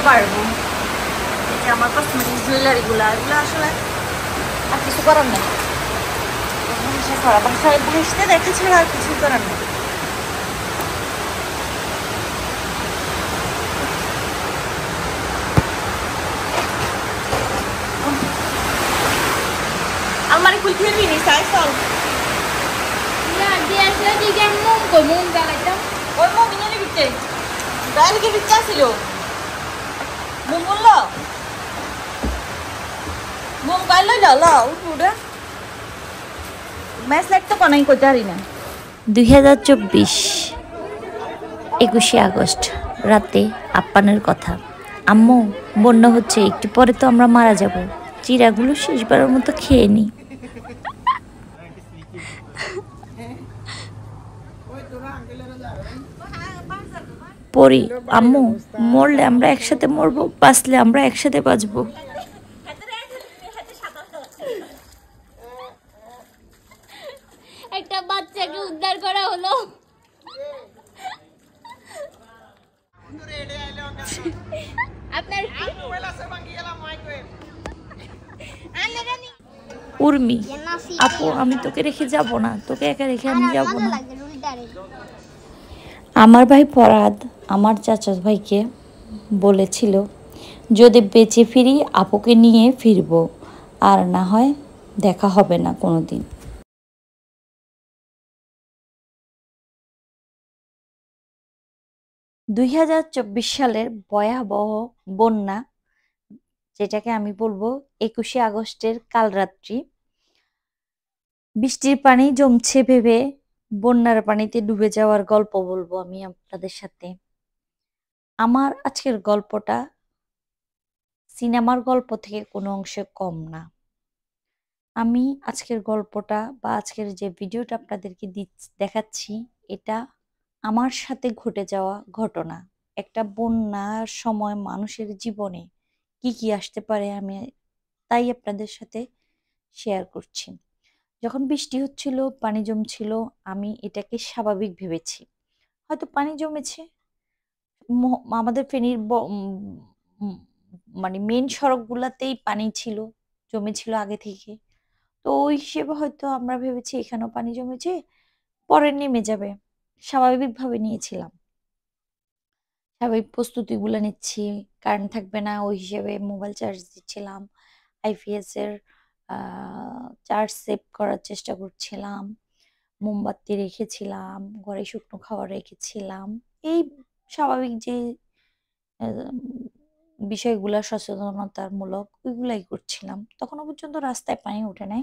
আরো বাড়বো। এই যে আমার কসমেটিক জুয়েলারিগুলো, এগুলো আসলে আর কিছু করার নেই, বাসায় ভাসতে দেখা ছাড়া আর কিছু করার নেই। আলমারি খুলতে পারবি নি সাই চল না দিয়ে আসলে তুই কেমন মন কই মন জ্বালাইতাম ওই মো মিনালি বিতে গায়ে লেগে বিতে আসিল মুম বলল মুম গায়ে লই ল উঠে ম্যাচ লাইট তো কোনাই কইতে পারি না। 2024 21শে আগস্ট রাতে আপ্পানের কথা, আম্মু বন্যা হচ্ছে, একটু পরে তো আমরা মারা যাব, চিড়াগুলো শেষবারের মতো খেয়ে নি। পরি আম্মু মরলে আমরা একসাথে মরবো, বাঁচলে আমরা একসাথে বাঁচবো। একটা বাচ্চাকে উদ্ধার করা হলো। আপনার উর্মি আপু আমি তোকে রেখে যাব না, তোকে একা রেখে আমি যাব না। আমার ভাই ফরাদ আমার চাচা ভাইকে বলেছিল যদি বেঁচে ফিরি আপুকে নিয়ে ফিরবো, আর না হয় দেখা হবে না কোনোদিন। 2024 সালের ভয়াবহ বন্যা, যেটাকে আমি বলবো 21শে আগস্টের কালরাত্রি। বৃষ্টির পানি জমছে ভেবে বন্যার পানিতে ডুবে যাওয়ার গল্প বলবো আমি আপনাদের সাথে। আমার আজকের গল্পটা সিনেমার গল্প থেকে কোনো অংশে কম না। আমি আজকের গল্পটা বা আজকের যে ভিডিওটা আপনাদেরকে দেখাচ্ছি, এটা আমার সাথে ঘটে যাওয়া ঘটনা। একটা বন্যার সময় মানুষের জীবনে কি কি আসতে পারে আমি তাই আপনাদের সাথে শেয়ার করছি। যখন বৃষ্টি হচ্ছিল, পানি জমছিল, আমি এটাকে স্বাভাবিক ভেবেছি, হয়তো পানি জমেছে। আমাদের ফেনীর মানে মেন সড়কগুলাতেই পানি ছিল, জমেছিল আগে থেকে। তো ওই হিসেবে হয়তো আমরা ভেবেছি এখানেও পানি জমেছে, পরে নেমে যাবে, স্বাভাবিকভাবে নিয়েছিলাম। স্বাভাবিক প্রস্তুতিগুলো নিচ্ছি, কারেন্ট থাকবে না ওই হিসেবে মোবাইল চার্জ দিচ্ছিলাম, আইপিএস এর চার্জ সেভ করার চেষ্টা করছিলাম, মোমবাতি রেখেছিলাম, ঘরে শুকনো খাবার রেখেছিলাম, এই স্বাভাবিক যে বিষয়গুলা সচেতনতামূলক ওইগুলাই করছিলাম। তখনও পর্যন্ত রাস্তায় পানি উঠে নাই।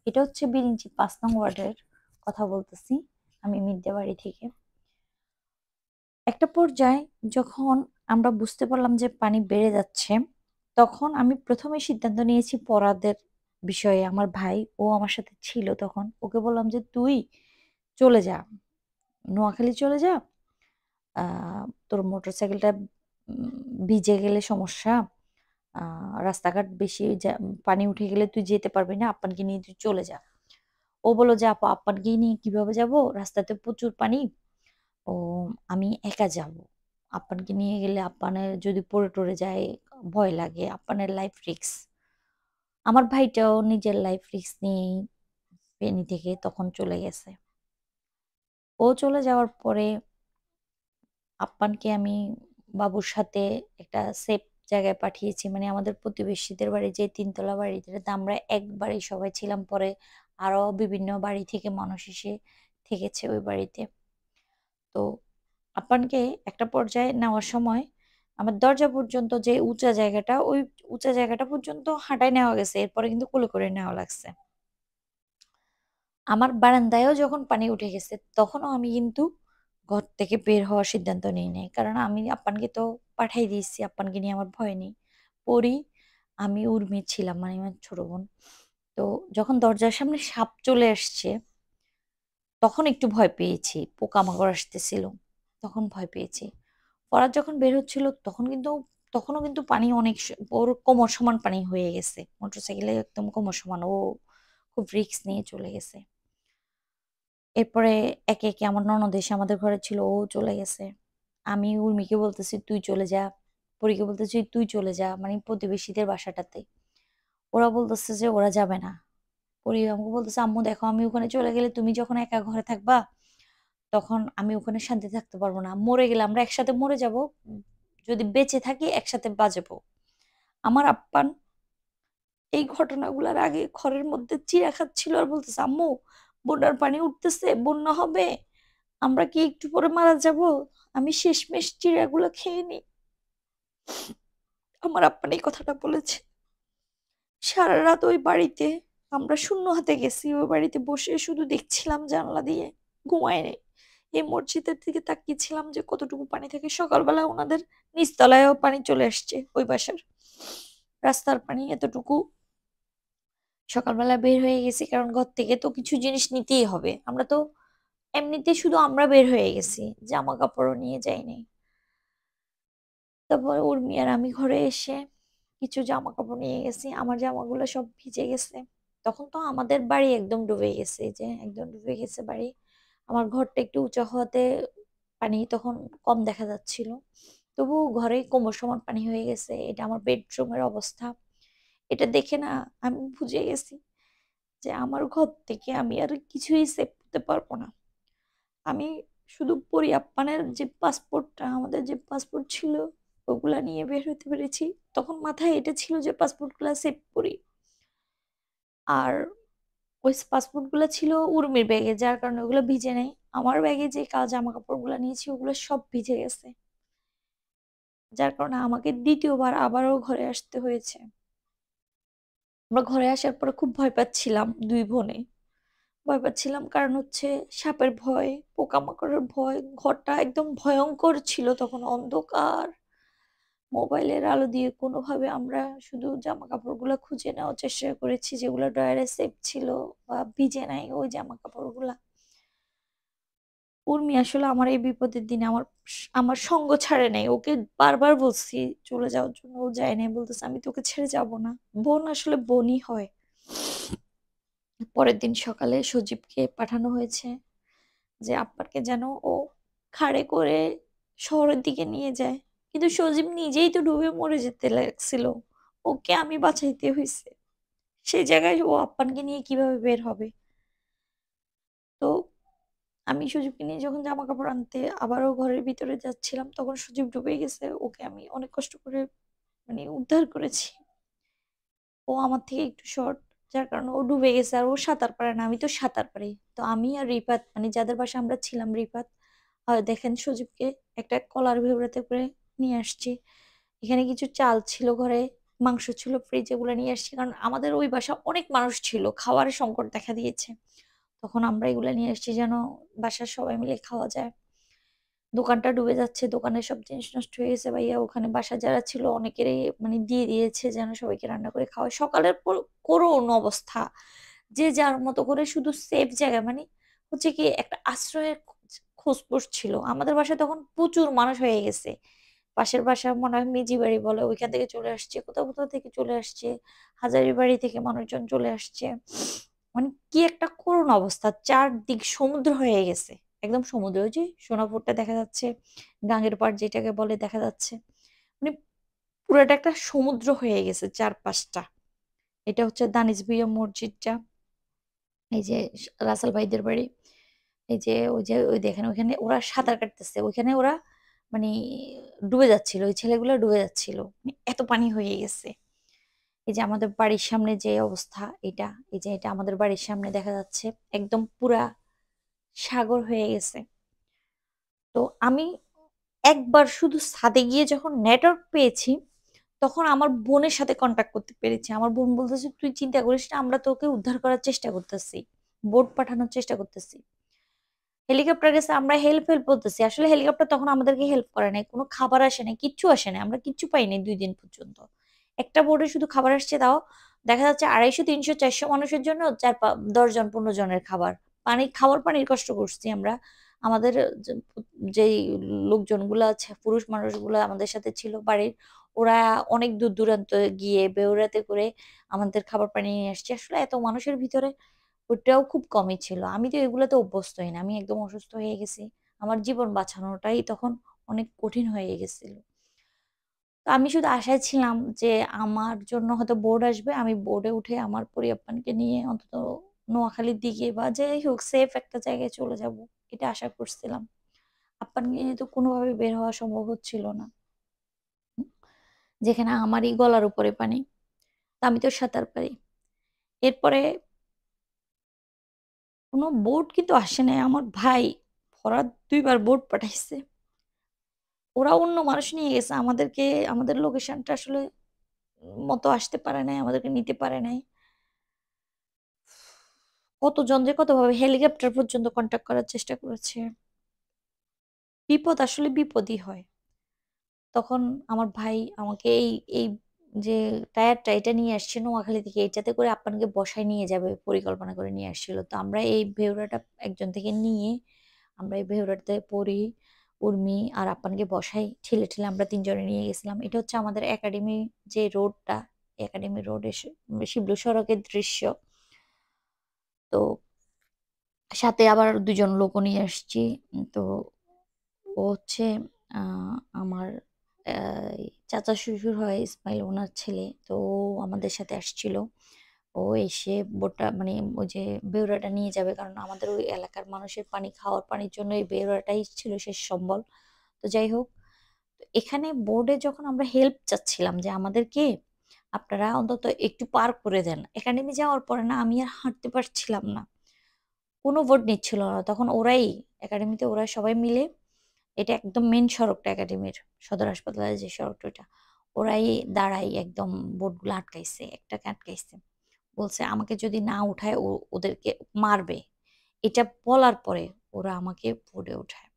এটা হচ্ছে বিরিঞ্চি 5 নং ওয়ার্ডের কথা বলতেছি আমি, মির্জাবাড়ি থেকে। একটা পর্যায়ে যখন আমরা বুঝতে পারলাম যে পানি বেড়ে যাচ্ছে, তখন আমি প্রথমে সিদ্ধান্ত নিয়েছি পরাদের বিষয়ে। আমার ভাই ও আমার সাথে ছিল তখন, ওকে বললাম যে তুই চলে যা, নোয়াখালী চলে যা, তোর মোটরসাইকেলটা ভিজে গেলে সমস্যা, রাস্তাঘাট বেশি পানি উঠে গেলে তুই যেতে পারবি না, আপ্পানকে নিয়ে তুই চলে যা। ও বললো যে আপা আপ্পানকে নিয়ে কিভাবে যাব, রাস্তাতে প্রচুর পানি, ও আমি একা যাব, আপ্পানকে নিয়ে গেলে আপ্পানের যদি পড়ে টরে যায় ভয় লাগে, আপ্পানের লাইফ রিস্ক। আমার ভাইটাও নিজের লাইফ রিস্ক নিয়েই ফেনী থেকে তখন চলে গেছে। ও চলে যাওয়ার পরে আপ্পানকে আমি বাবুর সাথে একটা সেফ জায়গায় পাঠিয়েছি, মানে আমাদের প্রতিবেশীদের বাড়ি, যে 3 তলা বাড়িতে আমরা একবারই সবাই ছিলাম, পরে আরো বিভিন্ন বাড়ি থেকে মানুষ এসে থেকেছে ওই বাড়িতে। তো আপ্পানকে একটা পর্যায়ে নেওয়ার সময় আমার দরজা পর্যন্ত যে উঁচা জায়গাটা, ওই উঁচা জায়গাটা পর্যন্ত হাঁটায় নেওয়া গেছে, এরপরে কিন্তু কোলে করে নেওয়া লাগছে। আমার বারান্দায়ও যখন পানি উঠে গেছে তখনও আমি কিন্তু ঘর থেকে বের হওয়ার সিদ্ধান্ত নিই নাই, কারণ আমি আপ্পানকে তো পাঠাই দিয়েছি, আপ্পানকে নিয়ে আমার ভয় নেই। পরি আমি উর্মি ছিলাম, মানে আমার ছোট বোন। তো যখন দরজার সামনে সাপ চলে আসছে তখন একটু ভয় পেয়েছি, পোকামাকড় আসতেছিল তখন ভয় পেয়েছি। ফরাদ যখন বের হচ্ছিল তখনও কিন্তু পানি অনেক ওর কোমর সমান পানি হয়ে গেছে, মোটরসাইকেলে একদম কোমর সমান, ও খুব রিস্ক নিয়ে চলে গেছে। এরপরে একে একে আমার ননদ এসে আমাদের ঘরে ছিল, ও চলে গেছে। আমি উর্মিকে বলতেছি তুই চলে যা, পরীকে বলতেছে তুই চলে যা, মানে প্রতিবেশীদের বাসাটাতে। ওরা বলতেছে যে ওরা যাবে না। পরি আমাকে বলতেছে আম্মু দেখো আমি ওখানে চলে গেলে তুমি যখন একা ঘরে থাকবা তখন আমি ওখানে শান্তি থাকতে পারবো না, মরে গেলে আমরা একসাথে মরে যাব, যদি বেঁচে থাকি একসাথে বাঁচবো। আমার আপ্পান এই ঘটনাগুলোর আগে ঘরের মধ্যে চিড়া খাচ্ছিল আর বলতেছে আম্মু বন্যার পানি উঠতেছে, বন্যা হবে, আমরা কি একটু পরে মারা যাব, আমি শেষমেশ চিড়াগুলো খেয়ে নি। আমার আপ্পান এই কথাটা বলেছে। সারা রাত ওই বাড়িতে আমরা শূন্য হাতে গেছি, ওই বাড়িতে বসে শুধু দেখছিলাম জানলা দিয়ে, ঘুমাই নেই। এই মসজিদের দিকে তাকিয়েছিলাম যে কতটুকু পানি থাকে। সকালবেলা ওনাদের নিচতলায়ও পানি চলে আসছে, ওই বাসার রাস্তার পানি এতটুকু। সকালবেলা বের হয়ে গেছি কারণ ঘর থেকে তো কিছু জিনিস নিতেই হবে, আমরা তো এমনিতে শুধু আমরা বের হয়ে গেছি, জামা কাপড়ও নিয়ে যাইনি। তারপর উর্মি আর আমি ঘরে এসে কিছু জামা কাপড় নিয়ে গেছি, আমার জামাগুলো সব ভিজে গেছে। তখন তো আমাদের বাড়ি একদম ডুবে গেছে, এই যে একদম ডুবে গেছে বাড়ি। আমার ঘরটা একটু উঁচা হওয়াতে পানি তখন কম দেখা যাচ্ছিল, তবু ঘরে কোমর সমান পানি হয়ে গেছে। এটা আমার বেডরুমের অবস্থা। এটা দেখে না আমি বুঝে গেছি যে আমার ঘর থেকে আমি আর কিছুই সেভ করতে পারবো না। আমি শুধু পরিআপ্পানের যে পাসপোর্টটা, আমাদের যে পাসপোর্ট ছিল ওগুলা নিয়ে বের হতে পেরেছি। তখন মাথায় এটা ছিল যে পাসপোর্ট গুলা সেভ করি, আর ওই পাসপোর্ট গুলা ছিল উর্মির ব্যাগে, যার কারণে ওগুলো ভিজে নেই। আমার ব্যাগে যে জামা কাপড় গুলা নিয়েছি ওগুলো সব ভিজে গেছে, যার কারণে আমাকে দ্বিতীয়বার আবারও ঘরে আসতে হয়েছে। আমরা ঘরে আসার পরে খুব ভয় পাচ্ছিলাম, দুই বোনে ভয় পাচ্ছিলাম, কারণ হচ্ছে সাপের ভয়, পোকামাকড়ের ভয়। ঘরটা একদম ভয়ঙ্কর ছিল তখন, অন্ধকার। মোবাইলের আলো দিয়ে কোনোভাবে আমরা শুধু জামা কাপড়গুলো খুঁজে নেওয়ার চেষ্টা করেছি যেগুলো ড্রয়ারে সেফ ছিল বা ভিজে নাই ওই জামা কাপড়গুলা। উর্মি আসলে আমার এই বিপদের দিনে আমার আমার সঙ্গ ছাড়ে নাই, ওকে বারবার বলছি চলে যাওয়ার জন্য, ও যায় নাই, বলতেছে আমি তোকে ছেড়ে যাব না। বোন আসলে বোনই হয়। পরের দিন সকালে সজীবকে পাঠানো হয়েছে যে আব্বাকে যেন ও খাড়ে করে শহরের দিকে নিয়ে যায়, কিন্তু সজীব নিজেই তো ডুবে মরে যেতে লাগছিল, ওকে আমি বাঁচাইতে হয়েছে। সেই জায়গায় ও আপ্পানকে নিয়ে কিভাবে বের হবে? তো আমি সুজীবকে নিয়ে যখন জামা কাপড় আনতে আবারও ঘরের ভিতরে যাচ্ছিলাম তখন সুজীব ডুবে গেছে, ওকে আমি অনেক কষ্ট করে মানে উদ্ধার করেছি। ও আমার থেকে একটু শর্ট, যার কারণে ও ডুবে গেছে, আর ও সাঁতার পারে না, আমি তো সাঁতার পারি। তো আমি আর রিপাত, মানে যাদের বাসায় আমরা ছিলাম, রিপাত আর দেখেন সজীবকে একটা কলার ভেবড়াতে করে নিয়ে আসছি। এখানে কিছু চাল ছিল ঘরে, মাংস ছিল ফ্রিজে, এগুলো নিয়ে আসছি কারণ আমাদের ওই বাসা অনেক মানুষ ছিল, খাওয়ার সংকট দেখা দিয়েছে। তখন আমরা এগুলা নিয়ে আসছি যেন বাসার সবাই মিলে খাওয়া যায়। দোকানটা ডুবে যাচ্ছে, দোকানের সব জিনিস নষ্ট হয়ে গেছে ভাইয়া, ওখানে বাসা যারা ছিল অনেকেরই মানে দিয়ে দিয়েছে যেন সবাইকে রান্না করে খাওয়ায়। সকালের পর করুণ অবস্থা, যে যার মতো করে শুধু সেফ জায়গা, মানে হচ্ছে কি একটা আশ্রয়ের খোঁজপোশ ছিল। আমাদের বাসায় তখন প্রচুর মানুষ হয়ে গেছে, পাশের বাসা মনে হয় মেজি বাড়ি বলে, ওইখান থেকে চলে আসছে, কোথাও কোথাও থেকে চলে আসছে, হাজারি বাড়ি থেকে মানুষজন চলে আসছে। মানে কি একটা করুণ অবস্থা, চারদিক সমুদ্র হয়ে গেছে, একদম সমুদ্র, ওই যে সোনাপুরটা দেখা যাচ্ছে, গাঙ্গের পাড় যেটাকে বলে দেখা যাচ্ছে, মানে পুরোটা একটা সমুদ্র হয়ে গেছে চারপাশটা। এটা হচ্ছে দানিশ ভুইয়া মসজিদটা, এই যে রাসেল ভাইদের বাড়ি, এই যে ওই যে ওই দেখেন ওইখানে ওরা সাঁতার কাটতেছে, ওইখানে ওরা মানে ডুবে যাচ্ছিল, ওই ছেলেগুলো ডুবে যাচ্ছিল, মানে এত পানি হয়ে গেছে। এই যে আমাদের বাড়ির সামনে যে অবস্থা, এটা এই যে এটা আমাদের বাড়ির সামনে দেখা যাচ্ছে, একদম পুরা সাগর হয়ে গেছে। তো আমি একবার শুধু ছাদে গিয়ে যখন নেটওয়ার্ক পেয়েছি তখন আমার বোনের সাথে কন্ট্যাক্ট করতে পেরেছি। আমার বোন বলতেছে তুই চিন্তা করিস না, আমরা তোকে উদ্ধার করার চেষ্টা করতেছি, বোট পাঠানোর চেষ্টা করতেছি। হেলিকপ্টার গেছে, আমরা হেল্প হেল্প বলতেছি, আসলে হেলিকপ্টার তখন আমাদেরকে হেল্প করে নাই, কোনো খাবার আসে নাই, কিচ্ছু আসে নাই, আমরা কিচ্ছু পাইনি 2 দিন পর্যন্ত। একটা বোর্ডে শুধু খাবার আসছে, তাও দেখা যাচ্ছে 250, 300, 400 মানুষের জন্য 10 জন 15 জনের খাবার। পানির কষ্ট করছি আমরা। আমাদের যেই লোকজনগুলো আছে, পুরুষ মানুষগুলো আমাদের সাথে ছিল বাড়ির, ওরা অনেক দূর দূরান্ত গিয়ে বেউরাতে করে আমাদের খাবার পানি নিয়ে আসছে। আসলে এত মানুষের ভিতরে ওটাও খুব কমই ছিল। আমি তো এগুলোতে অভ্যস্তই না, আমি একদম অসুস্থ হয়ে গেছি, আমার জীবন বাঁচানোটাই তখন অনেক কঠিন হয়ে গেছিল। তো আমি শুধু আশায় ছিলাম যে আমার জন্য হয়তো বোর্ড আসবে, আমি বোর্ডে উঠে আমার পরিবারকে নিয়ে অন্তত নোয়াখালীর দিকে বা যাই হোক সেফ একটা জায়গায় চলে যাব, এটা আশা করছিলাম। আপ্পানকে নিয়ে তো কোনোভাবে বের হওয়া সম্ভব হচ্ছিল না, যেখানে আমারই গলার উপরে পানি। তা আমি তো সাঁতার পারি। এরপরে কোনো বোট কিন্তু আসে নাই। আমার ভাই ফরাদ ২ বার বোট পাঠাইছে। ওরা অন্য মানুষ নিয়ে গেছে। আমাদেরকে আমাদের লোকেশনটা আসলে মতো আসতে পারে নাই, আমাদেরকে নিতে পারে নাই। কতজন যে কতভাবে হেলিকপ্টার পর্যন্ত কনট্যাক্ট করার চেষ্টা করেছে। বিপদ আসলে বিপদই হয়। তখন আমার ভাই আমাকে এই যে টায়ারটা এটা নিয়ে আসছে নোয়াখালী থেকে, এটাতে করে আপ্পানকে বসায় নিয়ে যাবে পরিকল্পনা করে নিয়ে আসছিল। তো আমরা এই বেহুরাটা একজন থেকে নিয়ে আমরা এই বেহুরাটাতে পড়ি, উর্মি আর আপ্পানকে বসাই ঠেলে ঠেলে আমরা ৩ জনে নিয়ে গেছিলাম। এটা হচ্ছে আমাদের একাডেমি যে রোডটা, একাডেমি রোডের শিবলু সড়কের দৃশ্য। তো সাথে আবার ২ জন লোকও নিয়ে আসছি। তো ও হচ্ছে আ আমার চাচা শ্বশুর হয় ইসমাইল ওনার ছেলে। তো ও আমাদের সাথে আসছিল। ও এসে বোটটা মানে ওই যে বেউরাটা নিয়ে যাবে। কারণ আমাদের ওই এলাকার মানুষের পানি খাওয়ার পানির জন্য এই বেউরাটাই ছিল শেষ সম্বল। তো যাই হোক, তো এখানে বোর্ডে যখন আমরা হেল্প চাচ্ছিলাম যে আমাদেরকে আপনারা অন্তত একটু পার করে দেন। একাডেমি যাওয়ার পরে না আমি আর হাঁটতে পারছিলাম না। কোনো বোট নিচ্ছিল না। তখন ওরাই একাডেমিতে ওরা সবাই মিলে, এটা একদম মেইন সড়কটা একাডেমির, সদর হাসপাতালের যে সড়কটা ওইটা। ওরাই দাঁড়াই একদম বোটগুলো আটকাইছে, একটাকে আটকাইছে। বলছে আমাকে যদি না উঠায় ওদেরকে মারবে। এটা বলার পরে ওরা আমাকে বোটে উঠায়।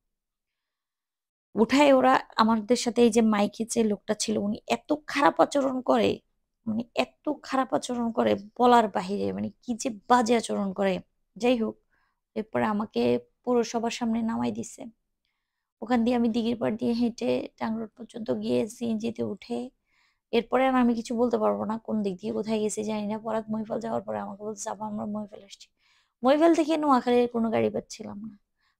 উঠায় ওরা আমাদের সাথে এই যে মাইকে যে লোকটা ছিল উনি এত খারাপ আচরণ করে, মানে এত খারাপ আচরণ করে বলার বাহিরে, মানে কি যে বাজে আচরণ করে। যাই হোক, এরপরে আমাকে পৌরসভার সামনে নামাই দিছে। ওখান দিয়ে আমি দিঘির পাড় দিয়ে হেঁটে টাংরোড পর্যন্ত গিয়ে সিএনজিতে উঠে এরপরে আর আমি কিছু বলতে পারবো না কোন দিক দিয়ে কোথায় গেছি জানি না। পরাগ মহিফাল যাওয়ার পরে আমাকে বলছে আপা আমরা মহিফাল আসছি। মহিফাল থেকে নোয়াখালীর কোনো গাড়ি পাচ্ছিলাম না।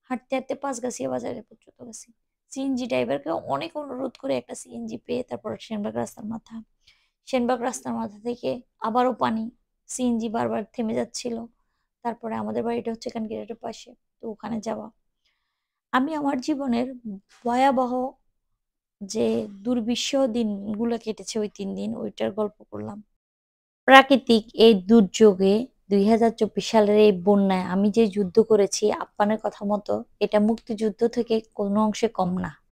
হাঁটতে হাঁটতে পাঁচগাছিয়া বাজারে পর্যন্ত গেছি। সিএনজি ড্রাইভারকে অনেক অনুরোধ করে একটা সিএনজি পেয়ে তারপর সেনবাগ রাস্তার মাথা, সেনবাগ রাস্তার মাথা থেকে আবারও পানি, সিএনজি বারবার থেমে যাচ্ছিল। তারপরে আমাদের বাড়িটা হচ্ছে কানকিরাটের পাশে, তো ওখানে যাওয়া। আমি আমার জীবনের ভয়াবহ যে দুর্বিষহ দিনগুলো কেটেছে ওই ৩ দিন ওইটার গল্প করলাম। প্রাকৃতিক এই দুর্যোগে ২০২৪ সালের এই বন্যায় আমি যে যুদ্ধ করেছি আপ্পানের কথা মতো এটা মুক্তিযুদ্ধ থেকে কোনো অংশে কম না।